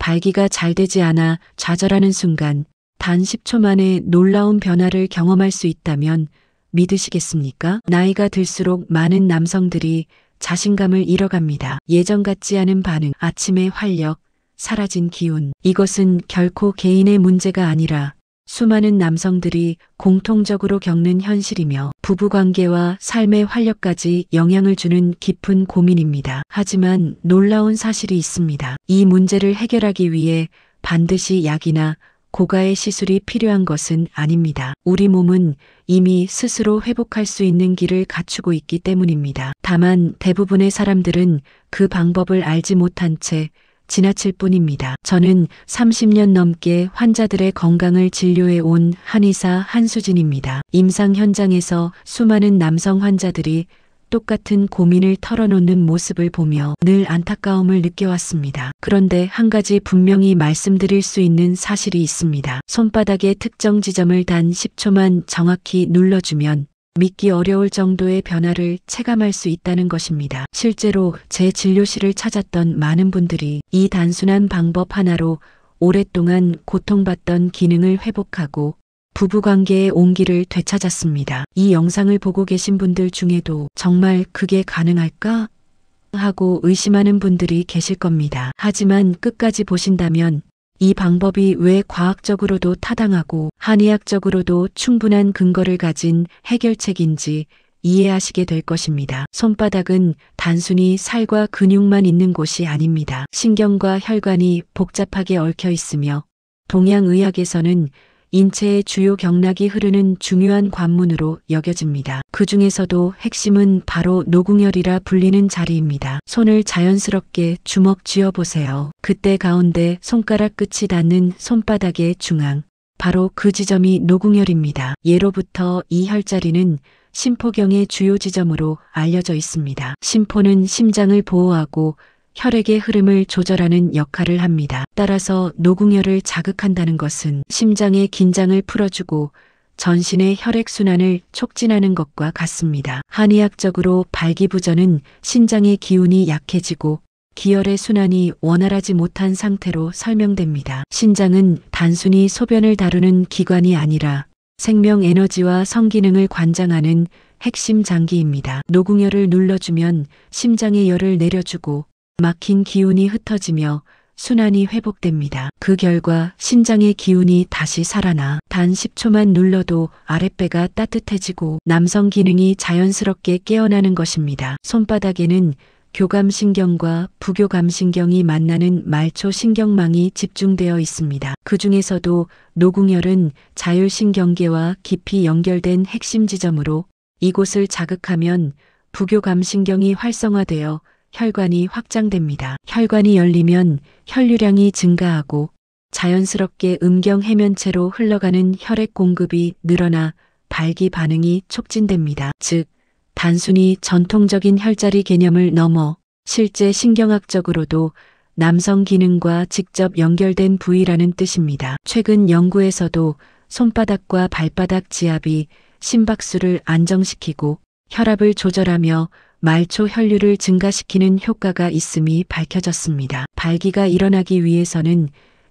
발기가 잘 되지 않아 좌절하는 순간 단 10초 만에 놀라운 변화를 경험할 수 있다면 믿으시겠습니까? 나이가 들수록 많은 남성들이 자신감을 잃어갑니다. 예전 같지 않은 반응, 아침의 활력, 사라진 기운. 이것은 결코 개인의 문제가 아니라 수많은 남성들이 공통적으로 겪는 현실이며 부부관계와 삶의 활력까지 영향을 주는 깊은 고민입니다. 하지만 놀라운 사실이 있습니다. 이 문제를 해결하기 위해 반드시 약이나 고가의 시술이 필요한 것은 아닙니다. 우리 몸은 이미 스스로 회복할 수 있는 길을 갖추고 있기 때문입니다. 다만 대부분의 사람들은 그 방법을 알지 못한 채 지나칠 뿐입니다. 저는 30년 넘게 환자들의 건강을 진료해 온 한의사 한수진입니다. 임상 현장에서 수많은 남성 환자들이 똑같은 고민을 털어놓는 모습을 보며 늘 안타까움을 느껴왔습니다. 그런데 한 가지 분명히 말씀드릴 수 있는 사실이 있습니다. 손바닥의 특정 지점을 단 10초만 정확히 눌러주면 믿기 어려울 정도의 변화를 체감할 수 있다는 것입니다. 실제로 제 진료실을 찾았던 많은 분들이 이 단순한 방법 하나로 오랫동안 고통받던 기능을 회복하고 부부관계의 온기를 되찾았습니다. 이 영상을 보고 계신 분들 중에도 정말 그게 가능할까? 하고 의심하는 분들이 계실 겁니다. 하지만 끝까지 보신다면 이 방법이 왜 과학적으로도 타당하고 한의학적으로도 충분한 근거를 가진 해결책인지 이해하시게 될 것입니다. 손바닥은 단순히 살과 근육만 있는 곳이 아닙니다. 신경과 혈관이 복잡하게 얽혀 있으며 동양의학에서는 인체의 주요 경락이 흐르는 중요한 관문으로 여겨집니다. 그 중에서도 핵심은 바로 노궁혈이라 불리는 자리입니다. 손을 자연스럽게 주먹 쥐어보세요. 그때 가운데 손가락 끝이 닿는 손바닥의 중앙, 바로 그 지점이 노궁혈입니다. 예로부터 이 혈자리는 심포경의 주요 지점으로 알려져 있습니다. 심포는 심장을 보호하고 혈액의 흐름을 조절하는 역할을 합니다. 따라서 노궁혈을 자극한다는 것은 심장의 긴장을 풀어주고 전신의 혈액순환을 촉진하는 것과 같습니다. 한의학적으로 발기부전은 신장의 기운이 약해지고 기혈의 순환이 원활하지 못한 상태로 설명됩니다. 신장은 단순히 소변을 다루는 기관이 아니라 생명 에너지와 성기능을 관장하는 핵심 장기입니다. 노궁혈을 눌러주면 심장의 열을 내려주고 막힌 기운이 흩어지며 순환이 회복됩니다. 그 결과 신장의 기운이 다시 살아나 단 10초만 눌러도 아랫배가 따뜻해지고 남성 기능이 자연스럽게 깨어나는 것입니다. 손바닥에는 교감신경과 부교감신경이 만나는 말초신경망이 집중되어 있습니다. 그 중에서도 노궁혈은 자율신경계와 깊이 연결된 핵심 지점으로 이곳을 자극하면 부교감신경이 활성화되어 혈관이 확장됩니다. 혈관이 열리면 혈류량이 증가하고 자연스럽게 음경 해면체로 흘러가는 혈액 공급이 늘어나 발기 반응이 촉진됩니다. 즉, 단순히 전통적인 혈자리 개념을 넘어 실제 신경학적으로도 남성 기능과 직접 연결된 부위라는 뜻입니다. 최근 연구에서도 손바닥과 발바닥 지압이 심박수를 안정시키고 혈압을 조절하며 말초 혈류를 증가시키는 효과가 있음이 밝혀졌습니다. 발기가 일어나기 위해서는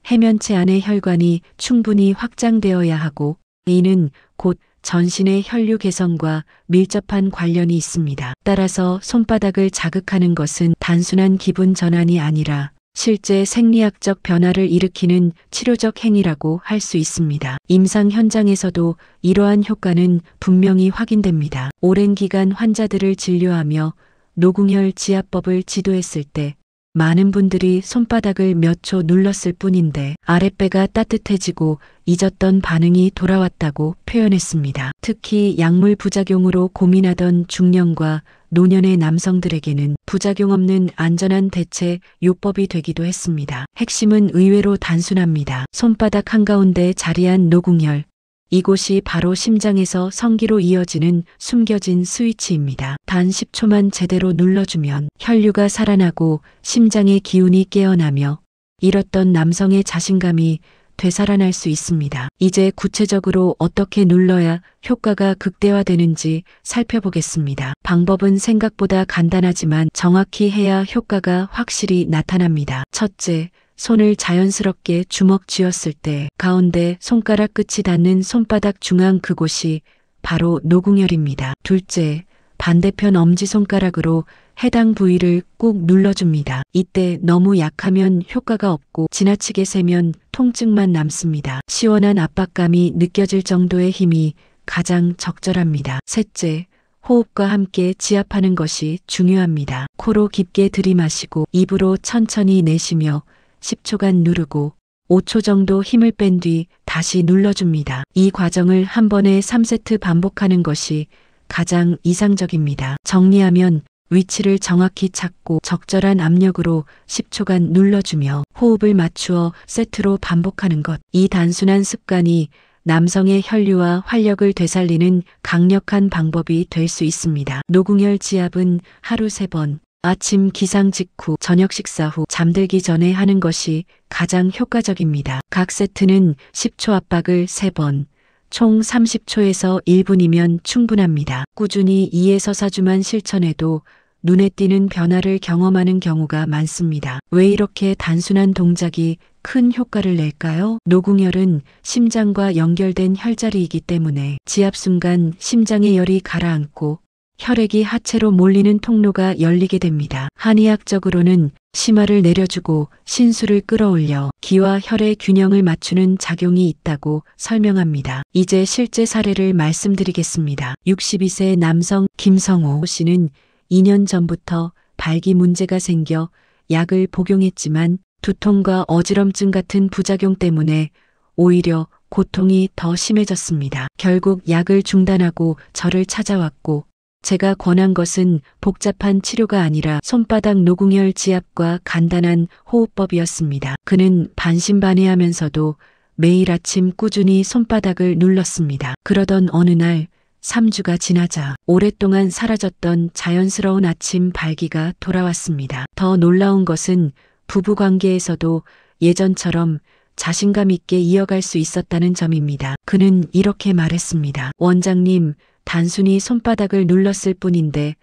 해면체 안의 혈관이 충분히 확장되어야 하고 이는 곧 전신의 혈류 개선과 밀접한 관련이 있습니다. 따라서 손바닥을 자극하는 것은 단순한 기분 전환이 아니라 실제 생리학적 변화를 일으키는 치료적 행위라고 할 수 있습니다. 임상 현장에서도 이러한 효과는 분명히 확인됩니다. 오랜 기간 환자들을 진료하며 노궁혈 지압법을 지도했을 때 많은 분들이 손바닥을 몇 초 눌렀을 뿐인데 아랫배가 따뜻해지고 잊었던 반응이 돌아왔다고 표현했습니다. 특히 약물 부작용으로 고민하던 중년과 노년의 남성들에게는 부작용 없는 안전한 대체 요법이 되기도 했습니다. 핵심은 의외로 단순합니다. 손바닥 한가운데 자리한 노궁혈. 이곳이 바로 심장에서 성기로 이어지는 숨겨진 스위치입니다. 단 10초만 제대로 눌러주면 혈류가 살아나고 심장의 기운이 깨어나며 잃었던 남성의 자신감이 되살아날 수 있습니다. 이제 구체적으로 어떻게 눌러야 효과가 극대화되는지 살펴보겠습니다. 방법은 생각보다 간단하지만 정확히 해야 효과가 확실히 나타납니다. 첫째, 손을 자연스럽게 주먹 쥐었을 때 가운데 손가락 끝이 닿는 손바닥 중앙 그곳이 바로 노궁혈입니다. 둘째, 반대편 엄지손가락으로 해당 부위를 꾹 눌러줍니다. 이때 너무 약하면 효과가 없고 지나치게 세면 통증만 남습니다. 시원한 압박감이 느껴질 정도의 힘이 가장 적절합니다. 셋째, 호흡과 함께 지압하는 것이 중요합니다. 코로 깊게 들이마시고 입으로 천천히 내쉬며 10초간 누르고 5초 정도 힘을 뺀 뒤 다시 눌러줍니다. 이 과정을 한 번에 3세트 반복하는 것이 가장 이상적입니다. 정리하면 위치를 정확히 찾고 적절한 압력으로 10초간 눌러주며 호흡을 맞추어 세트로 반복하는 것. 이 단순한 습관이 남성의 혈류와 활력을 되살리는 강력한 방법이 될 수 있습니다. 노궁혈 지압은 하루 3번, 아침 기상 직후, 저녁 식사 후, 잠들기 전에 하는 것이 가장 효과적입니다. 각 세트는 10초 압박을 3번, 총 30초에서 1분이면 충분합니다. 꾸준히 2에서 4주만 실천해도 눈에 띄는 변화를 경험하는 경우가 많습니다. 왜 이렇게 단순한 동작이 큰 효과를 낼까요? 노궁혈은 심장과 연결된 혈자리이기 때문에 지압 순간 심장의 열이 가라앉고 혈액이 하체로 몰리는 통로가 열리게 됩니다. 한의학적으로는 심화를 내려주고 신수를 끌어올려 기와 혈의 균형을 맞추는 작용이 있다고 설명합니다. 이제 실제 사례를 말씀드리겠습니다. 62세 남성 김성호 씨는 2년 전부터 발기 문제가 생겨 약을 복용했지만 두통과 어지럼증 같은 부작용 때문에 오히려 고통이 더 심해졌습니다. 결국 약을 중단하고 저를 찾아왔고 제가 권한 것은 복잡한 치료가 아니라 손바닥 노궁혈 지압과 간단한 호흡법이었습니다. 그는 반신반의하면서도 매일 아침 꾸준히 손바닥을 눌렀습니다. 그러던 어느 날 3주가 지나자 오랫동안 사라졌던 자연스러운 아침 발기가 돌아왔습니다. 더 놀라운 것은 부부관계에서도 예전처럼 자신감 있게 이어갈 수 있었다는 점입니다. 그는 이렇게 말했습니다. 원장님, 단순히 손바닥을 눌렀을 뿐인데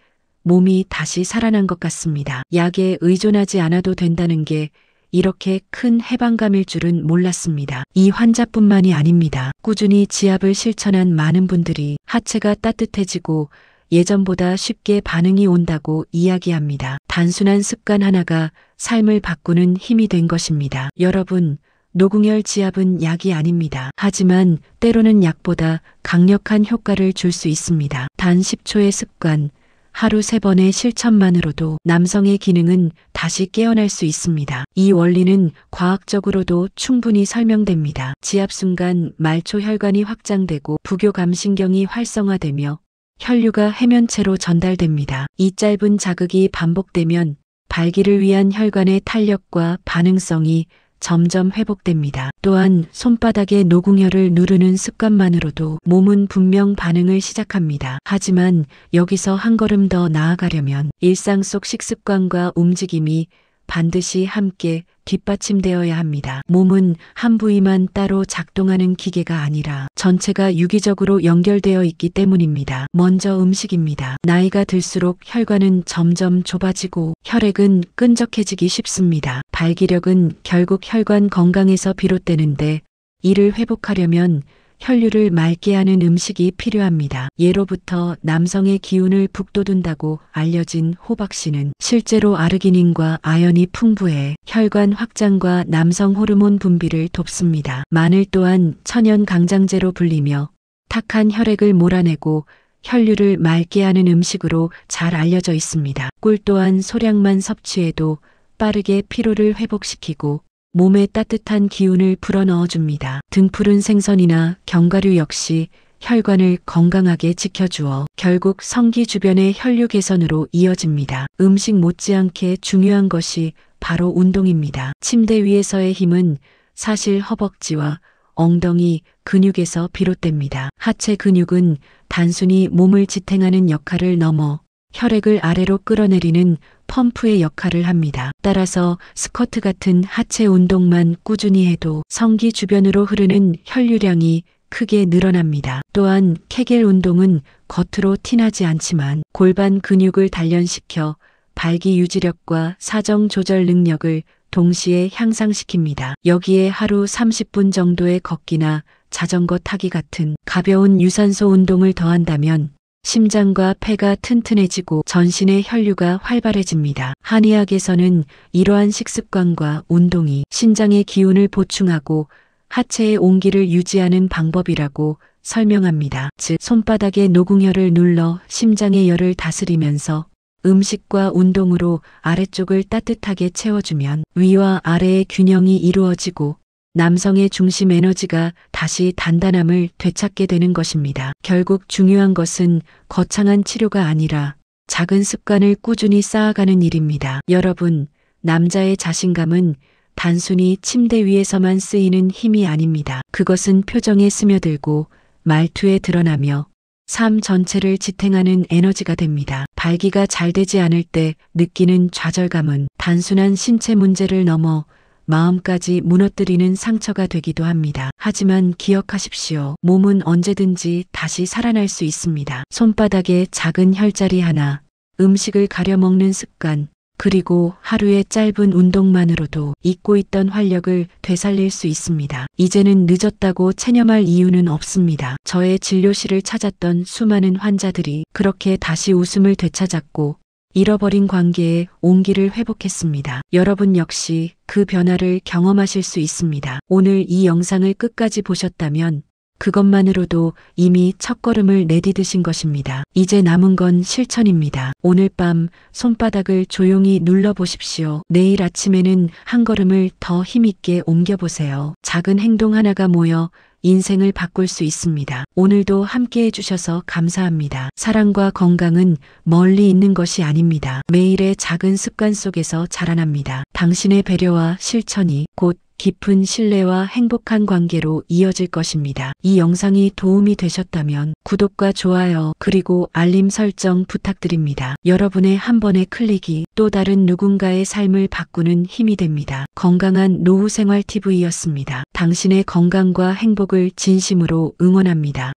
몸이 다시 살아난 것 같습니다. 약에 의존하지 않아도 된다는 게 이렇게 큰 해방감일 줄은 몰랐습니다. 이 환자뿐만이 아닙니다. 꾸준히 지압을 실천한 많은 분들이 하체가 따뜻해지고 예전보다 쉽게 반응이 온다고 이야기합니다. 단순한 습관 하나가 삶을 바꾸는 힘이 된 것입니다. 여러분, 노궁혈 지압은 약이 아닙니다. 하지만 때로는 약보다 강력한 효과를 줄 수 있습니다. 단 10초의 습관, 하루 3번의 실천만으로도 남성의 기능은 다시 깨어날 수 있습니다. 이 원리는 과학적으로도 충분히 설명됩니다. 지압 순간 말초 혈관이 확장되고 부교감신경이 활성화되며 혈류가 해면체로 전달됩니다. 이 짧은 자극이 반복되면 발기를 위한 혈관의 탄력과 반응성이 점점 회복됩니다. 또한 손바닥에 노궁혈을 누르는 습관만으로도 몸은 분명 반응을 시작합니다. 하지만 여기서 한 걸음 더 나아가려면 일상 속 식습관과 움직임이 반드시 함께 뒷받침되어야 합니다. 몸은 한 부위만 따로 작동하는 기계가 아니라 전체가 유기적으로 연결되어 있기 때문입니다. 먼저 음식입니다. 나이가 들수록 혈관은 점점 좁아지고 혈액은 끈적해지기 쉽습니다. 발기력은 결국 혈관 건강에서 비롯되는데 이를 회복하려면 혈류를 맑게 하는 음식이 필요합니다. 예로부터 남성의 기운을 북돋운다고 알려진 호박씨는 실제로 아르기닌과 아연이 풍부해 혈관 확장과 남성 호르몬 분비를 돕습니다. 마늘 또한 천연 강장제로 불리며 탁한 혈액을 몰아내고 혈류를 맑게 하는 음식으로 잘 알려져 있습니다. 꿀 또한 소량만 섭취해도 빠르게 피로를 회복시키고 몸에 따뜻한 기운을 불어넣어줍니다. 등푸른 생선이나 견과류 역시 혈관을 건강하게 지켜주어 결국 성기 주변의 혈류 개선으로 이어집니다. 음식 못지않게 중요한 것이 바로 운동입니다. 침대 위에서의 힘은 사실 허벅지와 엉덩이 근육에서 비롯됩니다. 하체 근육은 단순히 몸을 지탱하는 역할을 넘어 혈액을 아래로 끌어내리는 펌프의 역할을 합니다. 따라서 스쿼트 같은 하체 운동만 꾸준히 해도 성기 주변으로 흐르는 혈류량이 크게 늘어납니다. 또한 케겔 운동은 겉으로 티나지 않지만 골반 근육을 단련시켜 발기 유지력과 사정 조절 능력을 동시에 향상시킵니다. 여기에 하루 30분 정도의 걷기나 자전거 타기 같은 가벼운 유산소 운동을 더한다면 심장과 폐가 튼튼해지고 전신의 혈류가 활발해집니다. 한의학에서는 이러한 식습관과 운동이 신장의 기운을 보충하고 하체의 온기를 유지하는 방법이라고 설명합니다. 즉, 손바닥에 노궁혈을 눌러 심장의 열을 다스리면서 음식과 운동으로 아래쪽을 따뜻하게 채워주면 위와 아래의 균형이 이루어지고 남성의 중심 에너지가 다시 단단함을 되찾게 되는 것입니다. 결국 중요한 것은 거창한 치료가 아니라 작은 습관을 꾸준히 쌓아가는 일입니다. 여러분, 남자의 자신감은 단순히 침대 위에서만 쓰이는 힘이 아닙니다. 그것은 표정에 스며들고 말투에 드러나며 삶 전체를 지탱하는 에너지가 됩니다. 발기가 잘 되지 않을 때 느끼는 좌절감은 단순한 신체 문제를 넘어 마음까지 무너뜨리는 상처가 되기도 합니다. 하지만 기억하십시오. 몸은 언제든지 다시 살아날 수 있습니다. 손바닥에 작은 혈자리 하나, 음식을 가려 먹는 습관, 그리고 하루의 짧은 운동만으로도 잊고 있던 활력을 되살릴 수 있습니다. 이제는 늦었다고 체념할 이유는 없습니다. 저의 진료실을 찾았던 수많은 환자들이 그렇게 다시 웃음을 되찾았고 잃어버린 관계에 온기를 회복했습니다. 여러분 역시 그 변화를 경험하실 수 있습니다. 오늘 이 영상을 끝까지 보셨다면 그것만으로도 이미 첫걸음을 내디디신 것입니다. 이제 남은 건 실천입니다. 오늘 밤 손바닥을 조용히 눌러보십시오. 내일 아침에는 한 걸음을 더 힘있게 옮겨보세요. 작은 행동 하나가 모여 인생을 바꿀 수 있습니다. 오늘도 함께 해주셔서 감사합니다. 사랑과 건강은 멀리 있는 것이 아닙니다. 매일의 작은 습관 속에서 자라납니다. 당신의 배려와 실천이 곧 깊은 신뢰와 행복한 관계로 이어질 것입니다. 이 영상이 도움이 되셨다면 구독과 좋아요 그리고 알림 설정 부탁드립니다. 여러분의 한 번의 클릭이 또 다른 누군가의 삶을 바꾸는 힘이 됩니다. 건강한 노후생활 TV였습니다. 당신의 건강과 행복을 진심으로 응원합니다.